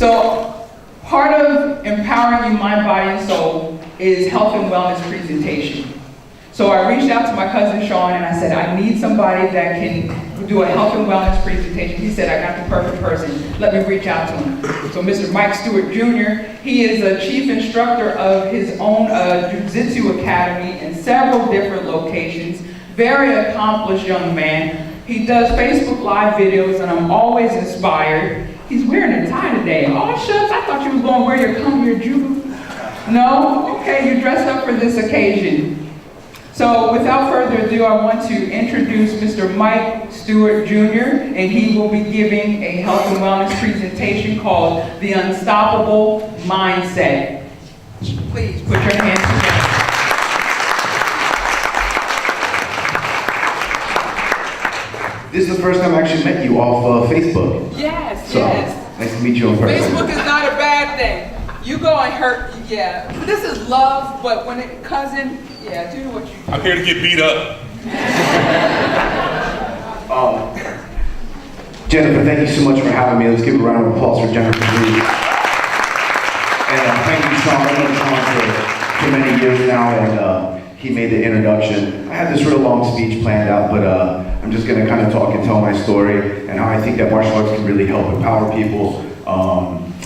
So part of empowering you mind, body, and soul is health and wellness presentation. So I reached out to my cousin Sean and I said, I need somebody that can do a health and wellness presentation. He said, I got the perfect person. Let me reach out to him. So Mr. Mike Stewart Jr., he is a chief instructor of his own Jiu Jitsu Academy in several different locations. Very accomplished young man. He does Facebook Live videos and I'm always inspired. He's wearing a tie today. Oh shucks, I thought you were going to wear your Jiu. No? Okay, you dressed up for this occasion. So without further ado, I want to introduce Mr. Mike Stewart Jr., and he will be giving a health and wellness presentation called The Unstoppable Mindset. Please put your hands together. This is the first time I actually met you off Facebook. Yes, so, yes. Nice to meet you in person. Facebook is not a bad thing. You go and hurt, yeah. This is love, but when it cousin, yeah, do what you do. I'm here to get beat up. Jennifer, thank you so much for having me. Let's give a round of applause for Jennifer, please. And thank you, Sean. I've known Sean for many years now, and he made the introduction. I had this real long speech planned out, but I'm just going to kind of talk and tell my story and how I think that martial arts can really help empower people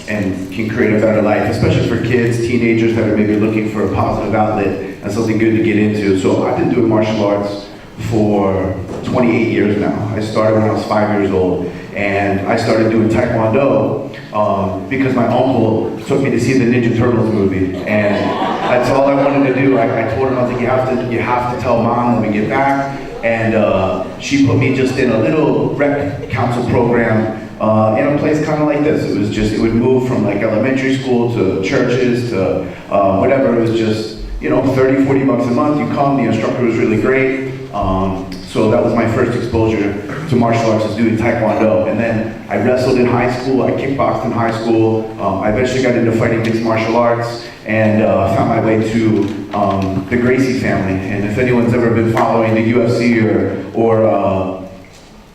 and can create a better life, especially for kids, teenagers that are maybe looking for a positive outlet and something good to get into. So I've been doing martial arts for 28 years now. I started when I was 5 years old, and I started doing Taekwondo because my uncle took me to see the Ninja Turtles movie, and that's all I wanted to do. I told him, I was like, you have to tell Mom when we get back, and she put me just in a little rec council program in a place kind of like this. It would move from like elementary school to churches to whatever. It was just, 30, 40 bucks a month. You come, the instructor was really great. So that was my first exposure to martial arts, is doing Taekwondo. And then I wrestled in high school, I kickboxed in high school. I eventually got into fighting mixed martial arts and found my way to the Gracie family. And if anyone's ever been following the UFC or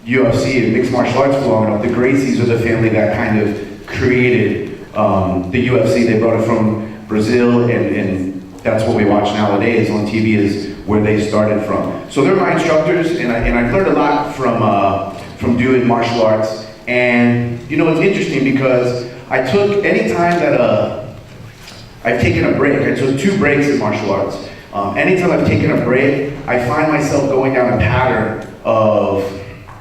UFC and mixed martial arts for long enough, the Gracies are the family that kind of created the UFC. They brought it from Brazil, and that's what we watch nowadays on TV is where they started from. So they're my instructors, and I've learned a lot from doing martial arts. And it's interesting because I took any time that I've taken a break. I took 2 breaks in martial arts. Anytime I've taken a break, I find myself going down a pattern of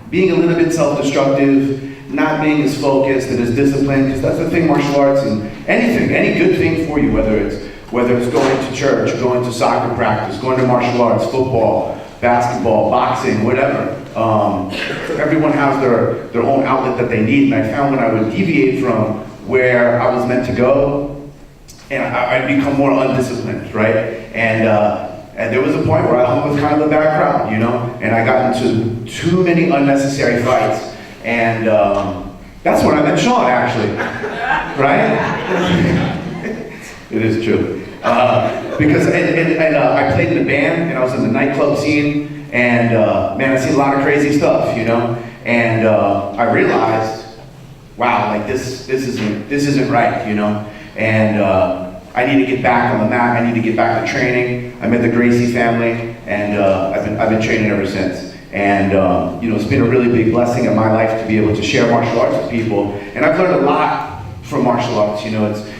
being a little bit self-destructive, not being as focused and as disciplined, because that's the thing, martial arts and anything, any good thing for you, whether it's going to church, going to soccer practice, going to martial arts, football, basketball, boxing, whatever. Everyone has their own outlet that they need, and I found when I would deviate from where I was meant to go, and I'd become more undisciplined, right? And there was a point where I hung with kind of a bad crowd, and I got into too many unnecessary fights, and that's when I met Sean, actually, right? It is true. Because I played in a band, and I was in the nightclub scene, and man, I seen a lot of crazy stuff, and I realized, wow, like this isn't right, and I need to get back on the mat. I need to get back to training. I met the Gracie family, and I've been training ever since. And it's been a really big blessing in my life to be able to share martial arts with people, and I've learned a lot from martial arts.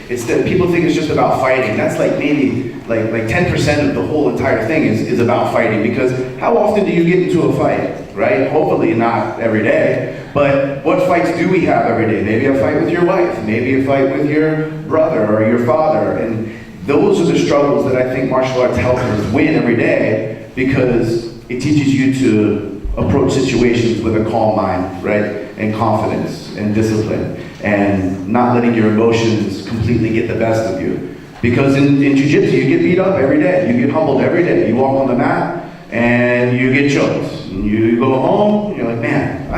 It's that people think it's just about fighting. That's like maybe like 10% of the whole entire thing is about fighting, because how often do you get into a fight, right? Hopefully not every day, but what fights do we have every day? Maybe a fight with your wife, maybe a fight with your brother or your father, and those are the struggles that I think martial arts helps us win every day, because it teaches you to approach situations with a calm mind, right? And confidence and discipline, and not letting your emotions completely get the best of you. Because in jiu-jitsu, you get beat up every day. You get humbled every day. You walk on the mat and you get choked. And you go home, you're like, man,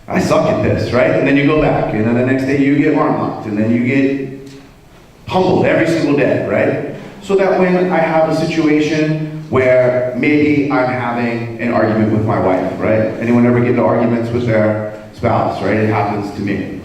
I suck at this, right? And then you go back, and then the next day you get arm locked, and then you get humbled every single day, right? So that when I have a situation where maybe I'm having an argument with my wife, right? Anyone ever get into arguments with their spouse, right? It happens to me.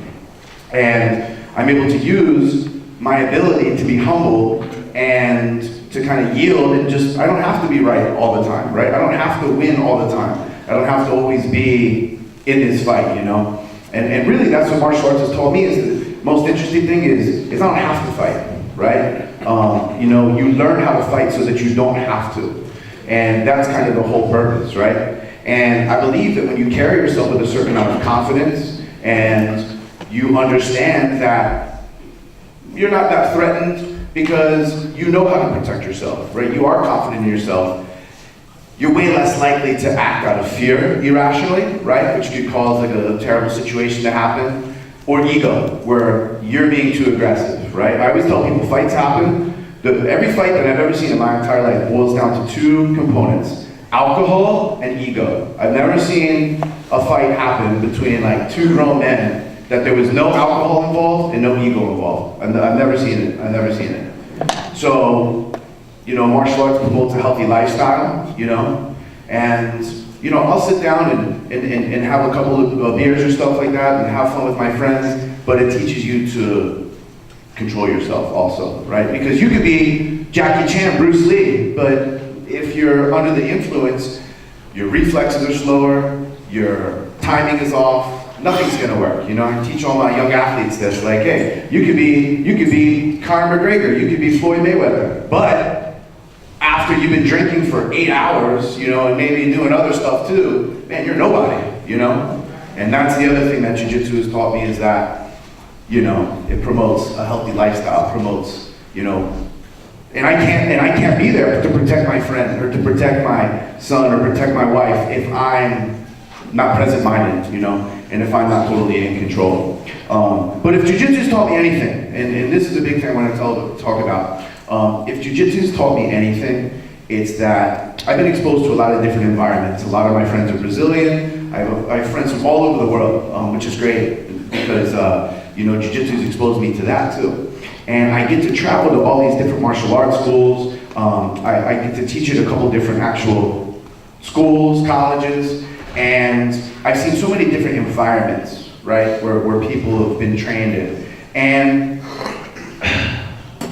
And I'm able to use my ability to be humble and to kind of yield and just, I don't have to be right all the time, right? I don't have to win all the time. I don't have to always be in this fight, you know? And really that's what martial arts has taught me is the most interesting thing is I don't have to fight, right? You know, you learn how to fight so that you don't have to. And that's kind of the whole purpose, right? And I believe that when you carry yourself with a certain amount of confidence and you understand that you're not that threatened because you know how to protect yourself, right? You are confident in yourself. You're way less likely to act out of fear irrationally, right? Which could cause like a terrible situation to happen. Or ego, where you're being too aggressive, right? I always tell people fights happen. Every fight that I've ever seen in my entire life boils down to two components: alcohol and ego. I've never seen a fight happen between like two grown men that there was no alcohol involved and no ego involved. I've never seen it. I've never seen it. So, you know, martial arts promotes a healthy lifestyle, you know, and, you know, I'll sit down and have a couple of beers or stuff like that and have fun with my friends, but it teaches you to control yourself also, right? Because you could be Jackie Chan, Bruce Lee, but if you're under the influence, your reflexes are slower, your timing is off, nothing's gonna work. You know, I teach all my young athletes this, like, hey, you could be Conor McGregor, you could be Floyd Mayweather, but after you've been drinking for 8 hours, you know, and maybe doing other stuff too, man, you're nobody, you know? And that's the other thing that jiu-jitsu has taught me is that, you know, it promotes a healthy lifestyle, promotes, you know, and I can't be there to protect my friend or to protect my son or protect my wife if I'm not present-minded, you know, and if I'm not totally in control. But if jiu-jitsu's taught me anything, and this is a big thing I want to talk about, if jiu-jitsu's taught me anything, it's that I've been exposed to a lot of different environments. A lot of my friends are Brazilian. I have friends from all over the world, which is great because, you know, jiu-jitsu's exposed me to that too. And I get to travel to all these different martial arts schools. I get to teach at a couple different actual schools, colleges, and I've seen so many different environments, right, where people have been trained in. And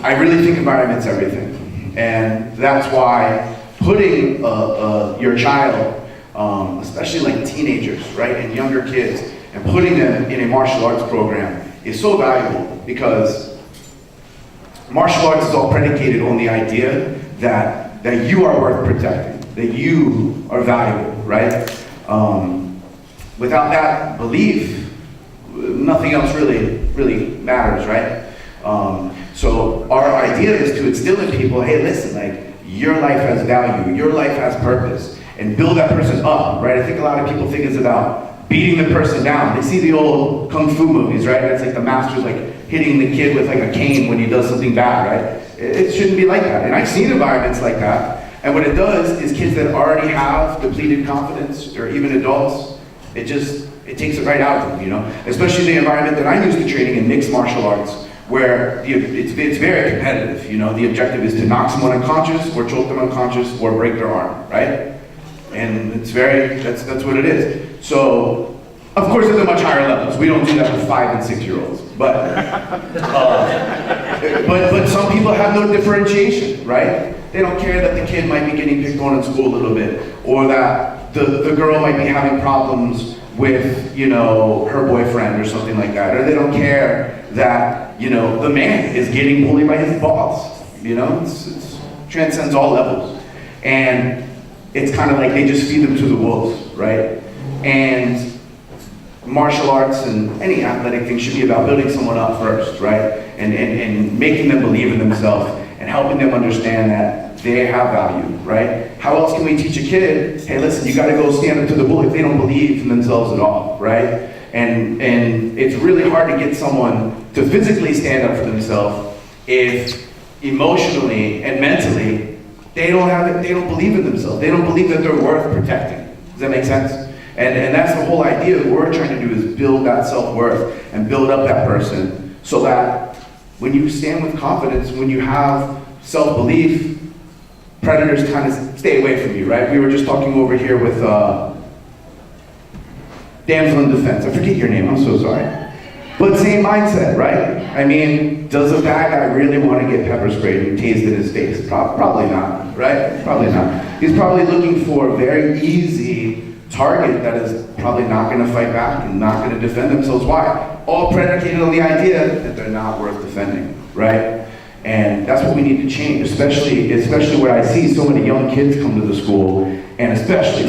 I really think environment's everything. And that's why putting your child, especially like teenagers, right, and younger kids, and putting them in a martial arts program is so valuable because martial arts is all predicated on the idea that you are worth protecting, that you are valuable, right? Without that belief, nothing else really matters, right? So our idea is to instill in people, hey, listen, like, your life has value, your life has purpose, and build that person up, right? I think a lot of people think it's about beating the person down. They see the old kung fu movies, right? It's like the master's like hitting the kid with like a cane when he does something bad, right? It shouldn't be like that. And I've seen environments like that. And what it does is kids that already have depleted confidence, or even adults, it takes it right out of them, you know? Especially the environment that I'm used to training in, mixed martial arts, where it's very competitive, you know? The objective is to knock someone unconscious, or choke them unconscious, or break their arm, right? And that's what it is. So, of course, at the much higher levels, we don't do that with 5 and 6 year olds, but some people have no differentiation, right? They don't care that the kid might be getting picked on in school a little bit, or that the girl might be having problems with, you know, her boyfriend or something like that, or they don't care that, you know, the man is getting bullied by his boss, you know? It transcends all levels. And it's kind of like they just feed them to the wolves, right? And martial arts and any athletic thing should be about building someone up first, right? And making them believe in themselves and helping them understand that they have value, right? How else can we teach a kid, hey, listen, you gotta go stand up to the bull if they don't believe in themselves at all, right? And it's really hard to get someone to physically stand up for themselves if emotionally and mentally they don't believe in themselves. They don't believe that they're worth protecting. Does that make sense? And that's the whole idea. What we're trying to do is build that self-worth and build up that person so that when you stand with confidence, when you have self-belief, predators kind of stay away from you, right? We were just talking over here with damsel in defense. I forget your name, I'm so sorry. But same mindset, right? I mean, does a bad guy really want to get pepper sprayed and tased in his face? Probably not, right? Probably not. He's probably looking for a very easy target that is probably not going to fight back and not going to defend themselves. Why? All predicated on the idea that they're not worth defending, right? And that's what we need to change, especially where I see so many young kids come to the school, and especially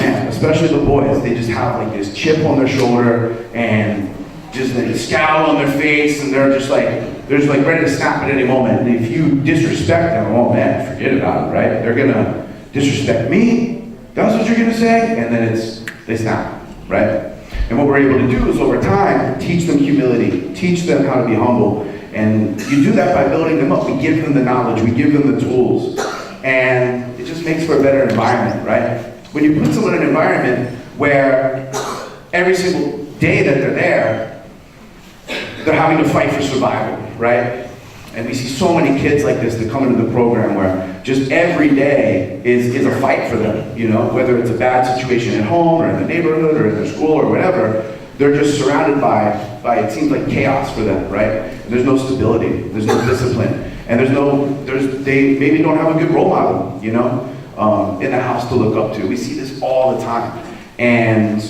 the boys, they just have like this chip on their shoulder and just like a scowl on their face, and they're just like ready to snap at any moment. And if you disrespect them, oh man, forget about it, right? They're gonna disrespect me? That's what you're gonna say? And then they snap, right? And what we're able to do is over time, teach them humility, teach them how to be humble. And you do that by building them up. We give them the knowledge, we give them the tools. And it just makes for a better environment, right? When you put someone in an environment where every single day that they're there, they're having to fight for survival, right? And we see so many kids like this that come into the program where just every day is a fight for them, you know, whether it's a bad situation at home or in the neighborhood or in their school or whatever, they're just surrounded by it seems like chaos for them, right? And there's no stability, there's no discipline, and they maybe don't have a good role model, you know, in the house to look up to. We see this all the time. And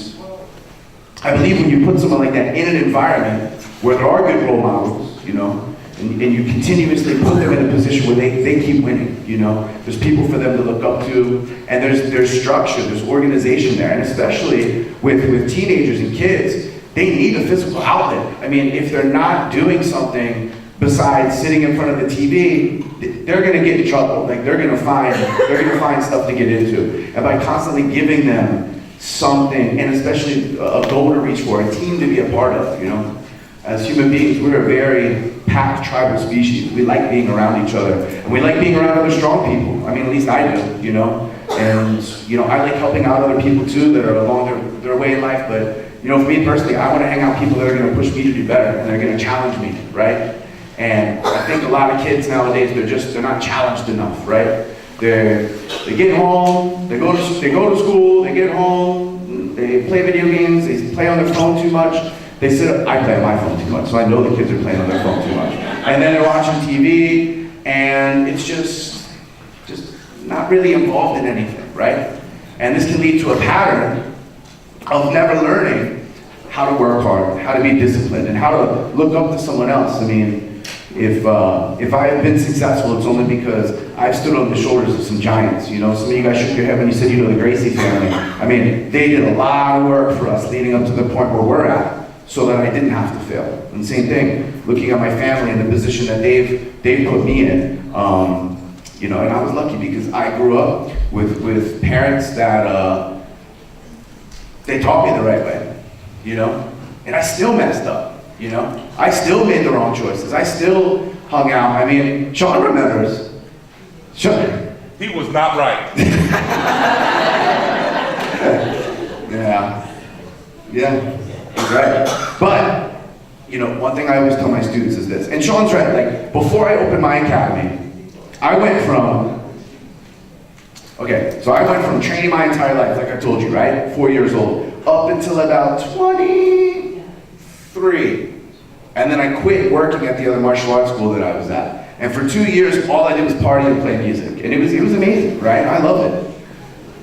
I believe when you put someone like that in an environment where there are good role models, you know, and you continuously put them in a position where they keep winning, you know. There's people for them to look up to, and there's structure, there's organization there, and especially with teenagers and kids, they need a physical outlet. I mean, if they're not doing something besides sitting in front of the TV, they're gonna get in trouble. Like they're gonna find stuff to get into. And by constantly giving them something, and especially a goal to reach for, a team to be a part of, you know. As human beings, we're a very pack tribal species. We like being around each other. And we like being around other strong people. I mean, at least I do, you know. And, you know, I like helping out other people too that are along their way in life. But, you know, for me personally, I want to hang out with people that are going to push me to do better and they're going to challenge me, right? And I think a lot of kids nowadays, they're not challenged enough, right? They get home, they go to school, they get home, they play video games, they play on their phone too much. I play on my phone too much, so I know the kids are playing on their phone too much. And then they're watching TV, and it's just not really involved in anything, right? And this can lead to a pattern of never learning how to work hard, how to be disciplined, and how to look up to someone else. I mean, if I have been successful, it's only because I've stood on the shoulders of some giants. You know, some of you guys shook your head when you said you know the Gracie family. I mean, they did a lot of work for us leading up to the point where we're at, so that I didn't have to fail. And same thing, looking at my family and the position that they've put me in. You know, and I was lucky because I grew up with parents that they taught me the right way, you know? And I still messed up, you know? I still made the wrong choices. I still hung out. I mean, Sean remembers. Sean. He was not right. Yeah. Right. But, you know, one thing I always tell my students is this, and Sean's right, like, before I opened my academy, I went from training my entire life, like I told you, right? 4 years old, up until about 23. And then I quit working at the other martial arts school that I was at. And for 2 years, all I did was party and play music. And it was amazing, right? I loved it.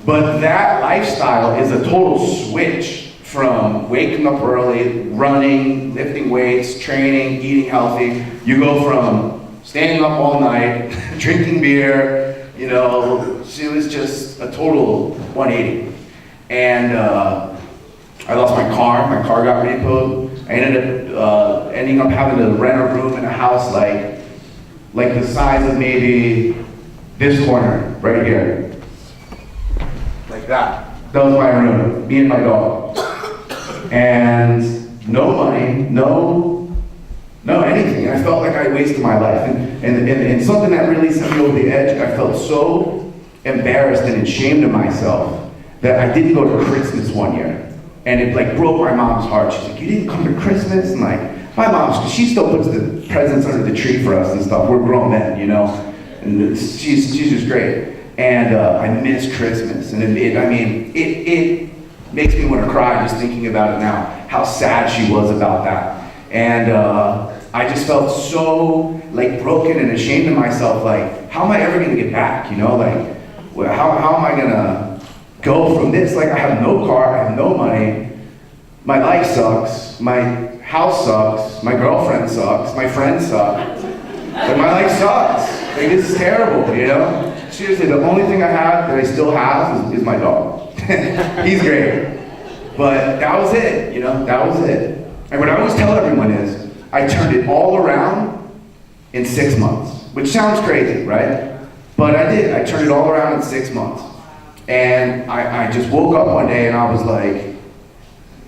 But that lifestyle is a total switch from waking up early, running, lifting weights, training, eating healthy. You go from staying up all night, drinking beer, you know, it was just a total 180. And I lost my car got repoed. I ended up having to rent a room in a house like the size of maybe this corner, right here. Like that. That was my room, me and my dog. And no money, no anything. I felt like I wasted my life. And something that really sent me over the edge, I felt so embarrassed and ashamed of myself that I didn't go to Christmas one year. And it like broke my mom's heart. She's like, you didn't come to Christmas? And like, my mom, she still puts the presents under the tree for us and stuff. We're grown men, you know? And she's just great. And I miss Christmas. And it makes me want to cry just thinking about it now, how sad she was about that. And I just felt so like broken and ashamed of myself. Like, how am I ever gonna get back? You know, like, how am I gonna go from this? Like, I have no car, I have no money, my life sucks, my house sucks, my girlfriend sucks, my friends suck. Like, my life sucks. Like, this is terrible, you know? Seriously, the only thing I have that I still have is my dog. He's great. But that was it, you know, that was it. And what I always tell everyone is, I turned it all around in 6 months, which sounds crazy, right? But I did, I turned it all around in 6 months. And I just woke up one day and I was like,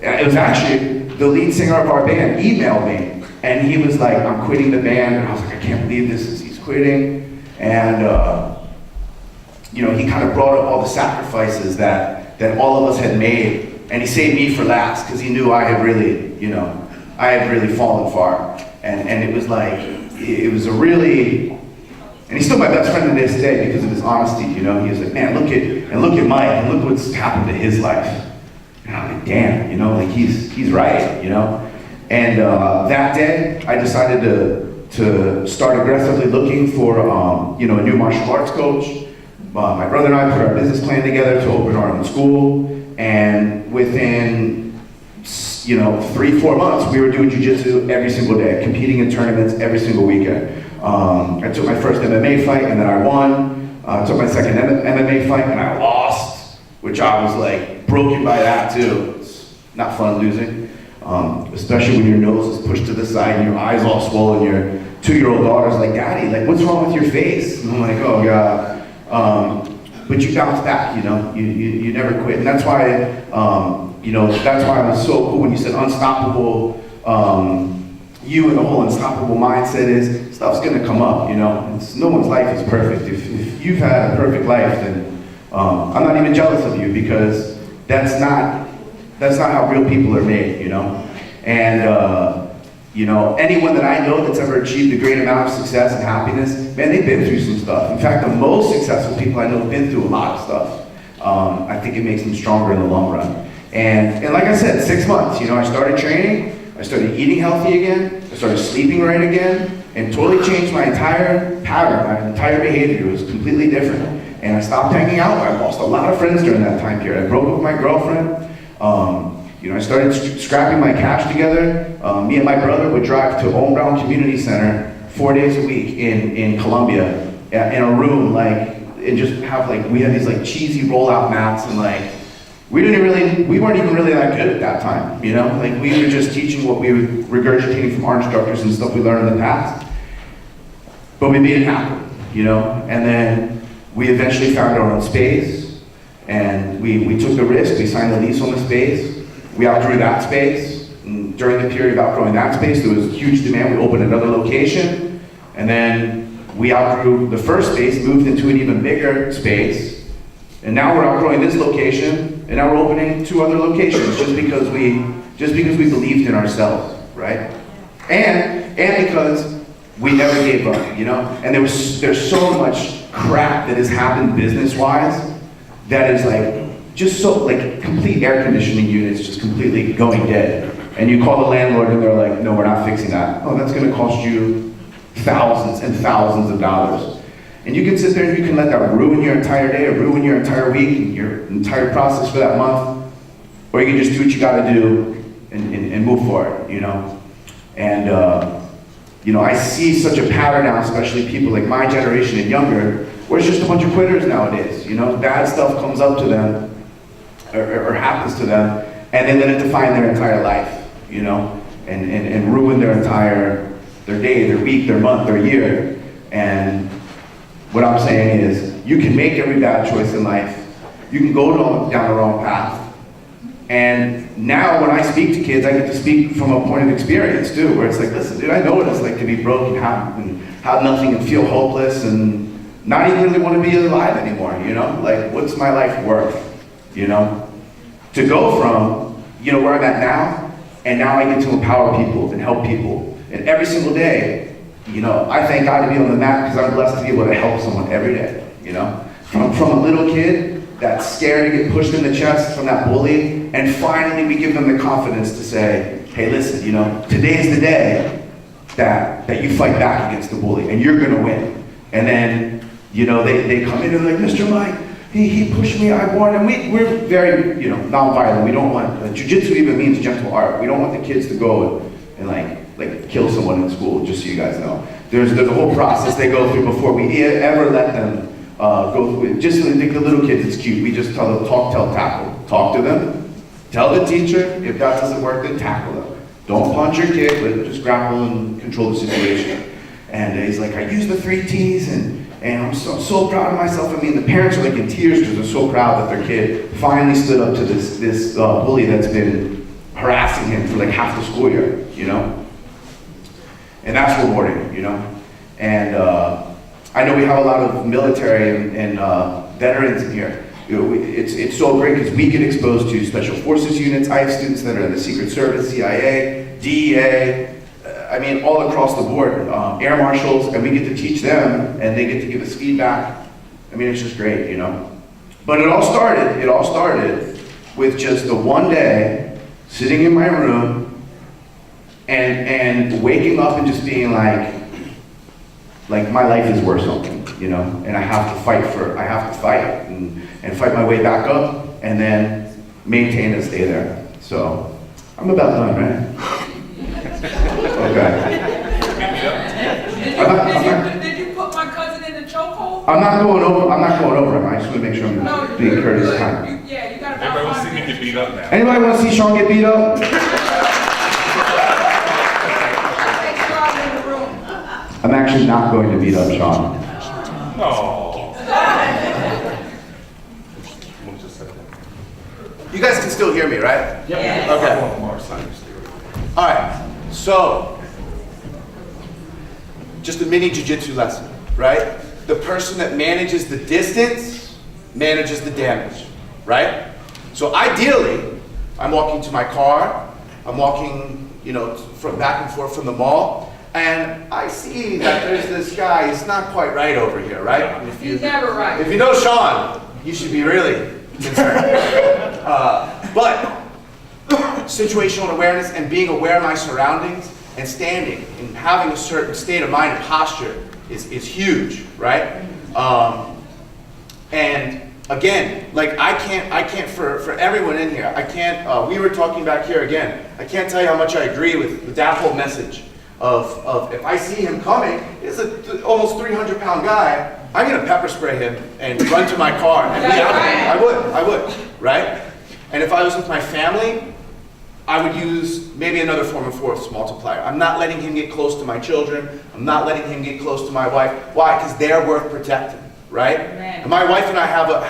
it was actually the lead singer of our band emailed me. And he was like, I'm quitting the band. And I was like, I can't believe this, he's quitting. And, you know, he kind of brought up all the sacrifices that all of us had made. And he saved me for last, because he knew I had really, you know, I had really fallen far. And it was like, it was a really, and he's still my best friend to this day because of his honesty, you know. He was like, man, look at Mike, and look what's happened to his life. And I'm like, damn, you know, like he's right, you know. And that day, I decided to start aggressively looking for, you know, a new martial arts coach. My brother and I put our business plan together to open our own school. And within, you know, 3-4 months, we were doing jiu-jitsu every single day, competing in tournaments every single weekend. I took my first MMA fight and then I won. I took my second MMA fight and I lost, which I was like broken by that too. It's not fun losing, especially when your nose is pushed to the side and your eyes all swollen. Your 2-year-old daughter's like, Daddy, like, what's wrong with your face? And I'm like, oh God. But you bounce back, you know, you never quit. And that's why, you know, that's why it was so cool when you said unstoppable. You and the whole unstoppable mindset is stuff's gonna come up, you know. No one's life is perfect. If you've had a perfect life, then I'm not even jealous of you, because that's not how real people are made, you know. And you know, anyone that I know that's ever achieved a great amount of success and happiness, man, they've been through some stuff. In fact, the most successful people I know have been through a lot of stuff. I think it makes them stronger in the long run. And like I said, 6 months, you know, I started training, I started eating healthy again, I started sleeping right again, and totally changed my entire pattern, my entire behavior. It was completely different. And I stopped hanging out. I lost a lot of friends during that time period. I broke up with my girlfriend. You know, I started scrapping my cash together. Me and my brother would drive to Own Community Center 4 days a week in Columbia, in a room, like, and just have like, we had these like cheesy rollout mats, and like, we weren't even really that good at that time, you know? Like, we were just teaching what we were regurgitating from our instructors and stuff we learned in the past. But we made it happen, you know? And then we eventually found our own space, and we took the risk, we signed a lease on the space. We outgrew that space. And during the period of outgrowing that space, there was huge demand. We opened another location, and then we outgrew the first space, moved into an even bigger space, and now we're outgrowing this location, and now we're opening 2 other locations just because we believed in ourselves, right? And because we never gave up, you know. And there's so much crap that has happened business-wise that is like, just so, like, complete air conditioning units just completely going dead. And you call the landlord and they're like, no, we're not fixing that. Oh, that's gonna cost you thousands and thousands of dollars. And you can sit there and you can let that ruin your entire day, or ruin your entire week, and your entire process for that month. Or you can just do what you gotta do and move forward, you know? And, you know, I see such a pattern now, especially people like my generation and younger, where it's just a bunch of quitters nowadays, you know? Bad stuff comes up to them, or happens to them, and they let it define their entire life, you know, and ruin their day, their week, their month, their year. And what I'm saying is, you can make every bad choice in life. You can go down the wrong path. And now when I speak to kids, I get to speak from a point of experience too, where it's like, listen, dude, I know what it's like to be broke and have nothing and feel hopeless and not even really want to be alive anymore, you know? Like, what's my life worth? You know, to go from, you know, where I'm at now, and now I get to empower people and help people. And every single day, you know, I thank God to be on the mat, because I'm blessed to be able to help someone every day, you know. From a little kid that's scared to get pushed in the chest from that bully, and finally we give them the confidence to say, hey, listen, you know, today is the day that you fight back against the bully, and you're gonna win. And then, you know, they come in and they're like, Mr. Mike, he pushed me, I won, and we're very, you know, non-violent. We don't want, jiu-jitsu even means gentle art. We don't want the kids to go and like kill someone in school, just so you guys know. There's a whole process they go through before we ever let them go through it. Just like the little kids, it's cute. We just tell them, talk, tell, tackle. Talk to them, tell the teacher, if that doesn't work, then tackle them. Don't punch your kid, but just grapple and control the situation. And he's like, I used the 3 T's, and I'm so proud of myself. I mean, the parents are like in tears because they're so proud that their kid finally stood up to this bully that's been harassing him for like half the school year, you know? And that's rewarding, you know? And I know we have a lot of military and veterans in here. You know, it's so great because we get exposed to special forces units. I have students that are in the Secret Service, CIA, DEA, I mean, all across the board, air marshals, and we get to teach them, and they get to give us feedback. I mean, it's just great, you know? But it all started with just the one day, sitting in my room, and waking up and just being like my life is worth something, you know? And I have to fight and fight my way back up, and then maintain and stay there. So, I'm about done, right? Okay. Did you put my cousin in the chokehold? I'm not going over him. I just want to make sure I'm being courteous. Yeah, you got about Everybody wants to see me get beat up now. Anybody want to see Sean get beat up? I'm actually not going to beat up Sean. No. You guys can still hear me, right? Yep. Okay. All right. So, just a mini jiu-jitsu lesson, right? The person that manages the distance manages the damage, right? So ideally, I'm walking to my car, I'm walking, you know, from back and forth from the mall, and I see that there's this guy, he's not quite right over here, right? And He's never right. If you know Sean, you should be really concerned. But situational awareness and being aware of my surroundings and standing and having a certain state of mind and posture is huge, right? And again, like I can't for everyone in here, I can't, we were talking back here again, I can't tell you how much I agree with that whole message of if I see him coming, he's an almost 300-pound guy, I'm gonna pepper spray him and run to my car and be out of it. I would, right? And if I was with my family, I would use maybe another form of force multiplier. I'm not letting him get close to my children. I'm not letting him get close to my wife. Why? Because they're worth protecting, right? Amen. And my wife and I have a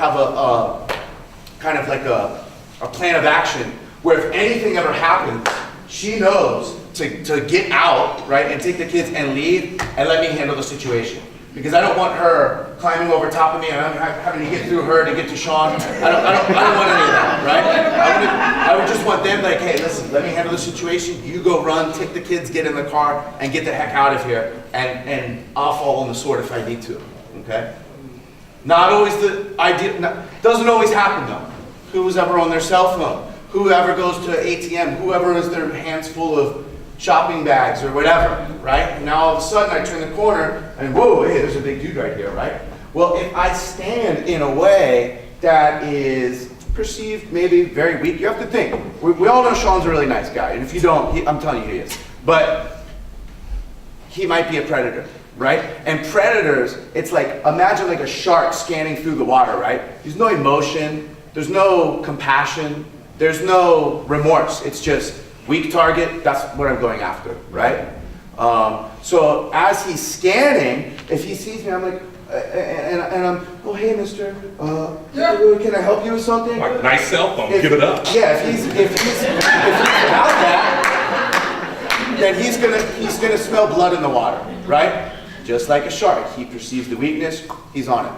kind of like a plan of action where if anything ever happens, she knows to get out, right, and take the kids and leave and let me handle the situation. Because I don't want her climbing over top of me and I'm having to get through her to get to Sean. I don't want any of that, right? I would just want them like, hey, listen, let me handle the situation. You go run, take the kids, get in the car, and get the heck out of here. And I'll fall on the sword if I need to, okay? Not always the idea, doesn't always happen though. Who's ever on their cell phone? Whoever goes to an ATM, whoever has their hands full of shopping bags or whatever, right? And now all of a sudden I turn the corner and whoa, hey, there's a big dude right here, right? Well, if I stand in a way that is perceived maybe very weak, you have to think. We all know Sean's a really nice guy, and if you don't, I'm telling you he is. But he might be a predator, right? And predators, it's like, imagine like a shark scanning through the water, right? There's no emotion, there's no compassion, there's no remorse. It's just, weak target, that's what I'm going after, right? So as he's scanning, if he sees me, I'm like, and I'm, oh hey mister, can I help you with something? Like, nice cell phone, give it up. Yeah, if he's about that, then he's gonna smell blood in the water, right? Just like a shark, he perceives the weakness, he's on it.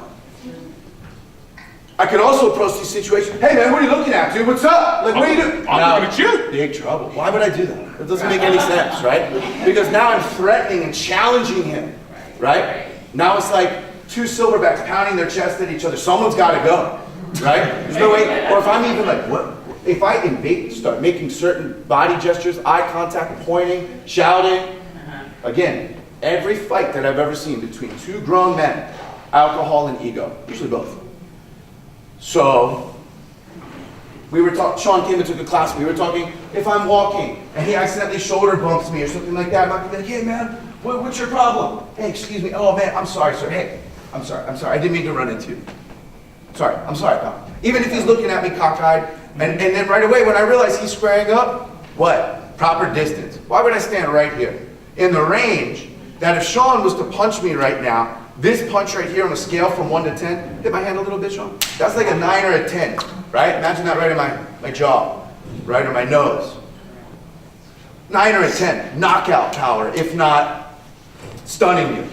I can also approach these situations. Hey man, what are you looking at, dude? What's up? Like, what are you doing? I'm looking at you. Big trouble. Why would I do that? It doesn't make any sense, right? Because now I'm threatening and challenging him, right? Now it's like two silverbacks pounding their chest at each other. Someone's got to go, right? There's no way. Or if I'm even like, what? if I start making certain body gestures, eye contact, pointing, shouting, again, every fight that I've ever seen between two grown men, alcohol and ego, usually both. So, we were talking, Sean came and took a class, we were talking, if I'm walking and he accidentally shoulder bumps me or something like that, I'm not gonna be like, hey man, what's your problem? Hey, excuse me, oh man, I'm sorry, sir, hey, I'm sorry, I didn't mean to run into you. Sorry, I'm sorry, pal. Even if he's looking at me cockeyed, and then right away when I realize he's squaring up, what? Proper distance. Why would I stand right here? In the range that if Sean was to punch me right now, this punch right here on a scale from 1 to 10, hit my hand a little bit, Sean. That's like a 9 or a 10, right? Imagine that right in my jaw, right, or my nose. 9 or a 10, knockout power, if not stunning you.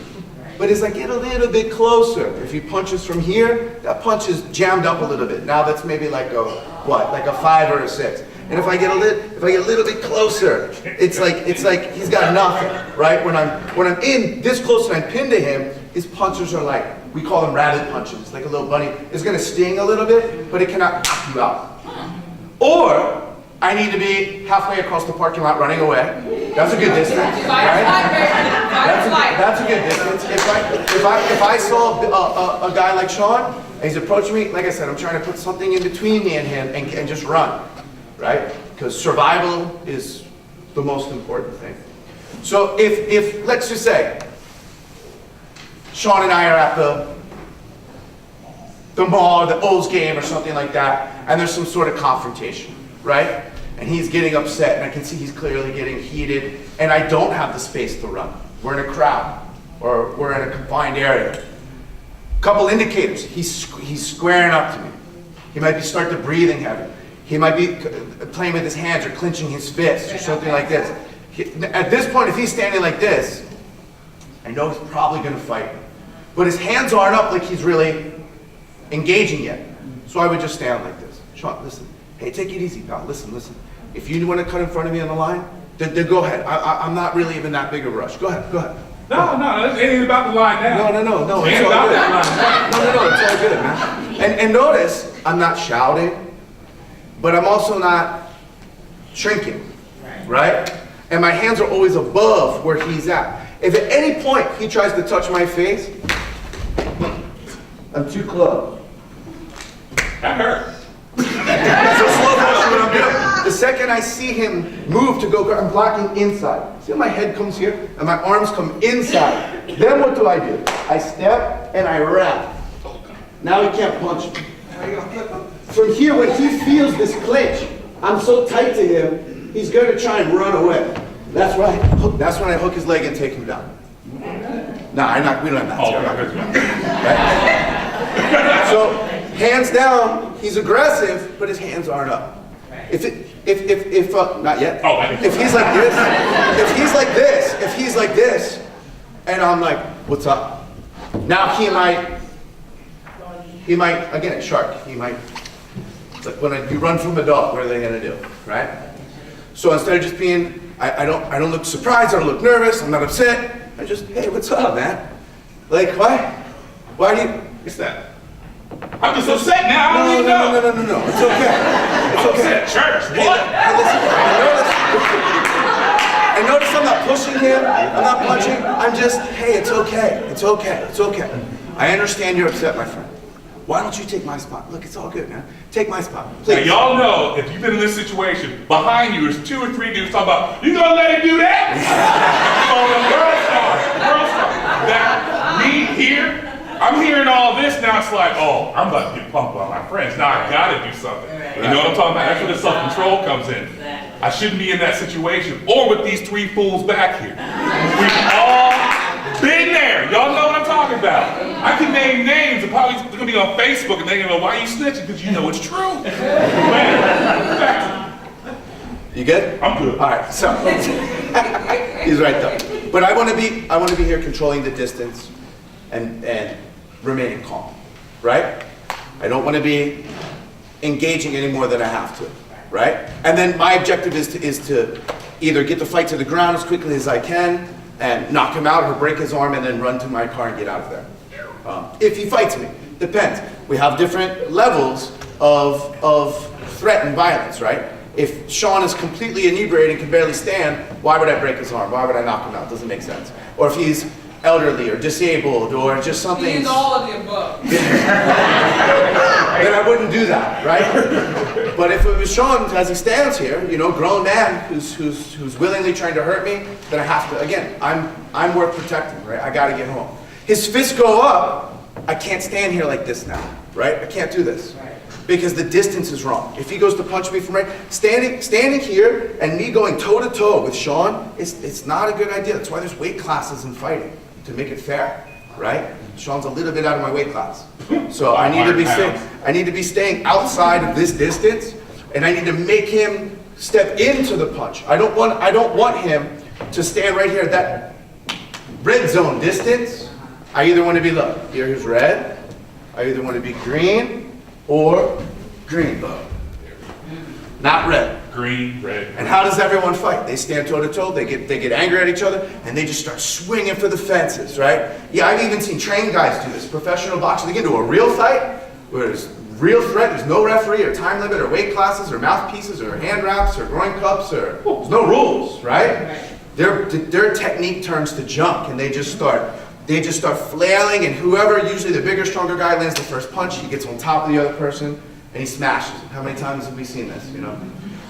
But as I get a little bit closer, if he punches from here, that punch is jammed up a little bit. Now that's maybe like a, what, like a 5 or a 6. And if I get a little bit closer, it's like he's got nothing, right? When I'm in this close and I'm pinned to him, his punches are like, we call them rabbit punches, like a little bunny. It's gonna sting a little bit, but it cannot knock you out. Or I need to be halfway across the parking lot running away. That's a good distance, right? That's a good distance. If I saw a guy like Sean and he's approaching me, like I said, I'm trying to put something in between me and him and just run, right? Because survival is the most important thing. So if let's just say Sean and I are at the mall, the O's game or something like that, and there's some sort of confrontation, right? And he's getting upset, and I can see he's clearly getting heated, and I don't have the space to run. We're in a crowd, or we're in a confined area. Couple indicators, he's squaring up to me. He might be starting to breathing heavy. He might be playing with his hands or clenching his fists or something like this. At this point, if he's standing like this, I know he's probably gonna fight me. But his hands aren't up like he's really engaging yet. So I would just stand like this. Sean, listen. Hey, take it easy, pal. Listen. If you want to cut in front of me on the line, then go ahead. I'm not really even that big of a rush. Go ahead. No, it ain't about the line now. No. It ain't about that line. No, it's all good, man. And notice, I'm not shouting, but I'm also not shrinking, right? And my hands are always above where he's at. If at any point he tries to touch my face, I'm too close. That hurt. So slow motion what I'm doing. The second I see him move to go, I'm blocking inside. See how my head comes here and my arms come inside. Then what do? I step and I wrap. Now he can't punch me. From here, when he feels this clinch, I'm so tight to him, he's going to try and run away. That's when I hook his leg and take him down. No, we don't have that. Right? So, hands down, he's aggressive, but his hands aren't up. Not yet. If he's like this, and I'm like, what's up? Now he might, again, it's shark, like when you run from a dog, what are they gonna do, right? So instead of just being, I don't look surprised, I don't look nervous, I'm not upset, I just, hey, what's up, man? Like, why do you, What's that? I'm just upset now, I don't even know. No, it's okay. It's okay. Upset church, what? Hey, listen, and notice I'm not pushing him, I'm not punching, I'm just, hey, it's okay. I understand you're upset, my friend. Why don't you take my spot? Look, it's all good, man. Take my spot, please. Now, y'all know, if you've been in this situation, behind you is 2 or 3 dudes talking about, you gonna let him do that? So the girl star, that me here, I'm hearing all this, now it's like, oh, I'm about to get pumped by my friends. Now I gotta do something. You know what I'm talking about? That's where the self-control comes in. I shouldn't be in that situation, or with these 3 fools back here. We've all been there. Y'all know what I'm talking about. I can name names, and probably it's gonna be on Facebook, and they're gonna go, why are you snitching? Because you know it's true. Man, you good? I'm good. All right, so he's right though. But I want to be here controlling the distance and remaining calm, right? I don't want to be engaging any more than I have to, right? And then my objective is to either get the fight to the ground as quickly as I can and knock him out or break his arm and then run to my car and get out of there. If he fights me, depends. We have different levels of threaten violence, right? If Sean is completely inebriated and can barely stand, why would I break his arm? Why would I knock him out? Doesn't make sense. Or if he's elderly or disabled or just something. He's all of the above. Then I wouldn't do that, right? But if it was Sean, as he stands here, you know, grown man who's willingly trying to hurt me, then I have to. Again, I'm worth protecting, right? I got to get home. His fists go up. I can't stand here like this now, right? I can't do this. Because the distance is wrong. If he goes to punch me from right, standing here and me going toe to toe with Sean, it's not a good idea. That's why there's weight classes in fighting, to make it fair, right? Sean's a little bit out of my weight class, so I need to be staying outside of this distance, and I need to make him step into the punch. I don't want him to stand right here at that red zone distance. I either want to be, look, here's red. I either want to be green or green, not red. Green, red. And how does everyone fight? They stand toe to toe, they get angry at each other, and they just start swinging for the fences, right? Yeah, I've even seen trained guys do this. Professional boxers, they get into a real fight where there's real threat, there's no referee or time limit or weight classes or mouthpieces or hand wraps or groin cups or there's no rules, right? Their technique turns to junk, and they just start flailing, and whoever, usually the bigger, stronger guy, lands the first punch, he gets on top of the other person, and he smashes him. How many times have we seen this, you know?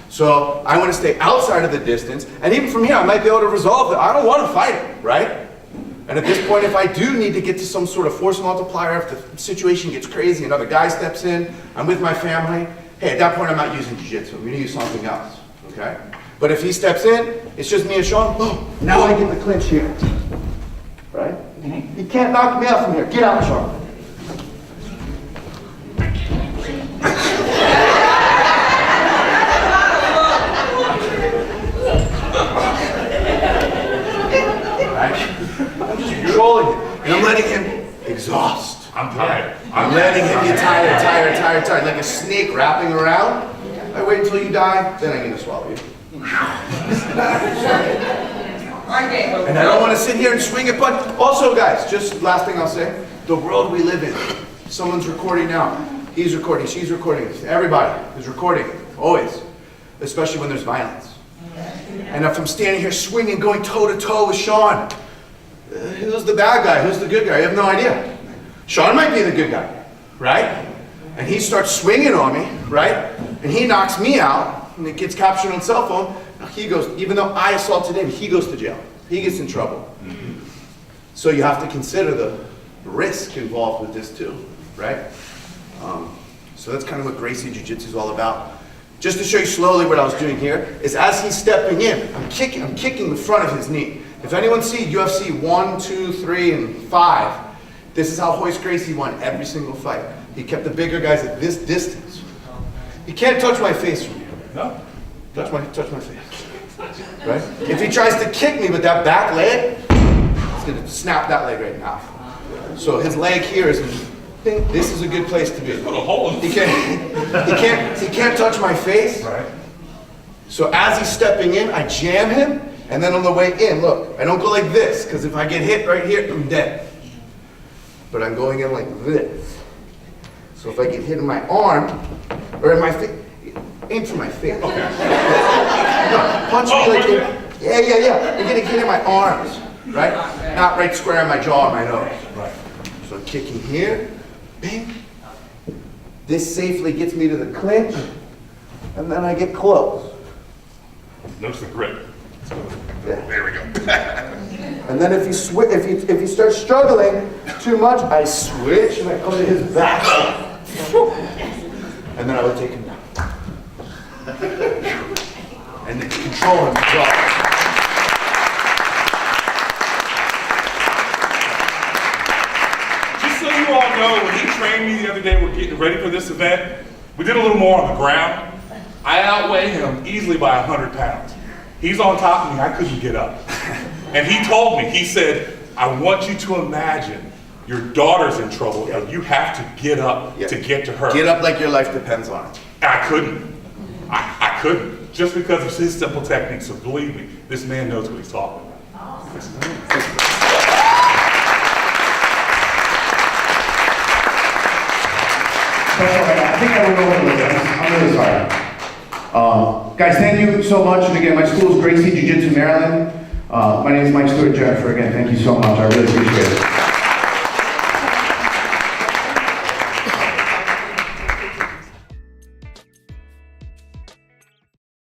So I want to stay outside of the distance, and even from here, I might be able to resolve it. I don't want to fight it, right? And at this point, if I do need to get to some sort of force multiplier, if the situation gets crazy, another guy steps in, I'm with my family, hey, at that point, I'm not using jiu-jitsu. I'm going to use something else, okay? But if he steps in, it's just me and Sean, boom, now I get the clinch here, right? He can't knock me out from here. Get out, Sean. I'm just controlling him, and I'm letting him exhaust. I'm tired. I'm letting him get tired, like a snake wrapping around. I wait until you die, then I'm gonna swallow you. And I don't want to sit here and swing a punch. Also, guys, just last thing I'll say, the world we live in. Someone's recording now. He's recording, she's recording. Everybody is recording, always, especially when there's violence. And if I'm standing here swinging, going toe to toe with Sean, who's the bad guy? Who's the good guy? I have no idea. Sean might be the good guy, right? And he starts swinging on me, right? And he knocks me out, and it gets captured on cell phone. He goes, even though I assaulted him, he goes to jail. He gets in trouble. So you have to consider the risk involved with this too, right? So that's kind of what Gracie Jiu Jitsu is all about. Just to show you slowly what I was doing here, is as he's stepping in, I'm kicking the front of his knee. If anyone see UFC 1, 2, 3, and 5, this is how Royce Gracie won every single fight. He kept the bigger guys at this distance. He can't touch my face from here. No. Touch my face. Right? If he tries to kick me with that back leg, he's gonna snap that leg right in half. So his leg here is, this is a good place to be. Put a hole in He can't touch my face. Right. So as he's stepping in, I jam him, and then on the way in, look, I don't go like this, because if I get hit right here, I'm dead. But I'm going in like this. So if I get hit in my arm, or in my face, aim for my face. Okay. No, punch me like yeah. You're getting hit in my arms, right? Not right square in my jaw or my nose. Right. So I'm kicking here, bing. This safely gets me to the clinch, and then I get close. Notice the grip. Yeah. There we go. And then if he starts struggling too much, I switch and I go to his back. And then I would take him down. And then control him. Just so you all know, when he trained me the other day, we're getting ready for this event, we did a little more on the ground. I outweigh him easily by 100 pounds. He's on top of me, I couldn't get up. And he told me, he said, I want you to imagine your daughter's in trouble and you have to get up to get to her. Get up like your life depends on it. I couldn't. I couldn't. Just because of his simple techniques. So believe me, this man knows what he's talking about. I think I went over this. I'm really sorry. Guys, thank you so much. And again, my school is Gracie Jiu Jitsu Maryland. My name is Mike Stewart. Jennifer, again, thank you so much. I really appreciate it.